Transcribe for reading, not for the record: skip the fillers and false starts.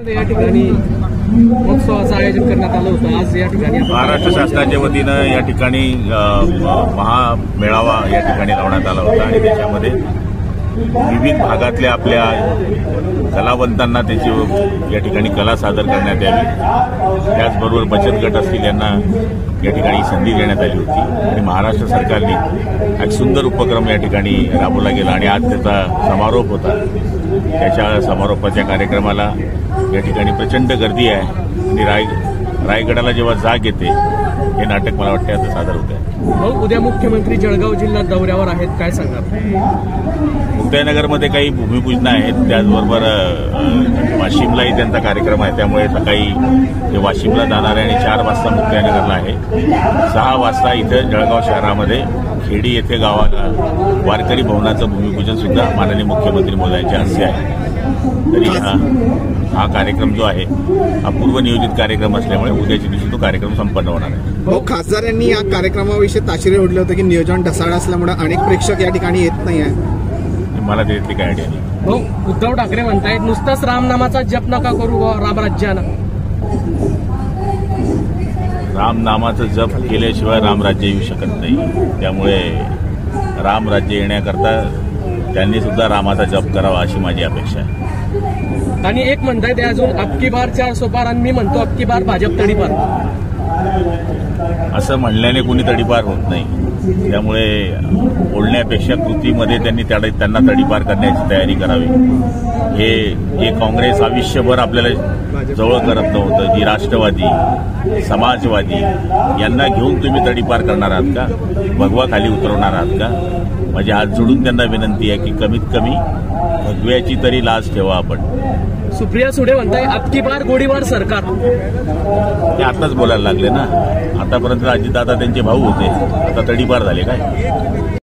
या ठिकाणी महोत्सवाचं आयोजन करण्यात आलं होतं। आज या ठिकाणी महाराष्ट्र शासनाच्या वतीनं या ठिकाणी महामेळावा या ठिकाणी लावण्यात आला होता आणि त्याच्यामध्ये विविध भागातल्या आपल्या कलावंतांना त्याची या ठिकाणी कला सादर करण्यात यावी। त्याचबरोबर बचत गट असतील यांना या ठिकाणी संधी देण्यात आली होती आणि महाराष्ट्र सरकारने एक सुंदर उपक्रम या ठिकाणी राबवला गेला आणि आज त्याचा समारोप होता। त्याच्या समारोपाच्या कार्यक्रमाला या ठिकाणी प्रचंड गर्दी आहे आणि रायगडाला जेव्हा जाग येते हे नाटक मला वाटतं आता सादर होत आहे। उद्या मुख्यमंत्री जळगाव जिल्ह्यात दौऱ्यावर आहेत, काय सांगाल? मुक्ताईनगरमध्ये काही भूमिपूजन आहेत, त्याचबरोबर वाशिमलाही त्यांचा कार्यक्रम आहे, त्यामुळे सकाळी ते वाशिमला जाणार आहे आणि 4 वाजता मुक्ताईनगरला आहे। 6 वाजता इथं जळगाव शहरामध्ये खेडी येथे गावाला वारकरी भवनाचं भूमिपूजन सुद्धा माननीय मुख्यमंत्री महोदयांच्या हस्ते आहे। तरी हा कार्यक्रम जो आहे हा पूर्वनियोजित कार्यक्रम असल्यामुळे उद्याच्या दिवशी तो कार्यक्रम संपन्न होणार आहे। खासदार यांनी या कार्यक्रमाविषयी ताशेरे ओढले होते की नियोजन ढसाळ असल्यामुळे अनेक प्रेक्षक या ठिकाणी येत नाही आहे। मला त्यातली काय आयडिया नाही। उद्धव ठाकरे म्हणतायत नुसताच रामनामाचा जप नका करू रामराज्यानं। रामनामाचं जप केल्याशिवाय रामराज्य येऊ शकत नाही, त्यामुळे रामराज्य येण्याकरता त्यांनी सुद्धा रामाचा जप करावा अशी माझी अपेक्षा आहे। आणि एक म्हणतायत अजून अबकी बार 400 पार आणि मी म्हणतो अबकी बार भाजप तडीपार। असं म्हणल्याने कुणी तडीपार होत नाही, त्यामुळे बोलण्यापेक्षा कृतीमध्ये त्यांना तडीपार करण्याची तयारी करावी। हे काँग्रेस आयुष्यभर आपल्याला जवळ करत नव्हतं, जी राष्ट्रवादी समाजवादी यांना घेऊन तुम्ही तडीपार करणार आहात का? भगवा खाली उतरवणार आहात का? माझे हात जोडून त्यांना विनंती आहे की कमीत कमी भगव्याची तरी लाज ठेवा आपण। सुप्रिया सुळे म्हणताय अबकी बार गोळीबार सरकार। ते आताच बोलायला लागले ना, आतापर्यंत अजितदादा त्यांचे भाऊ होते, आता तडीपार झाले काय?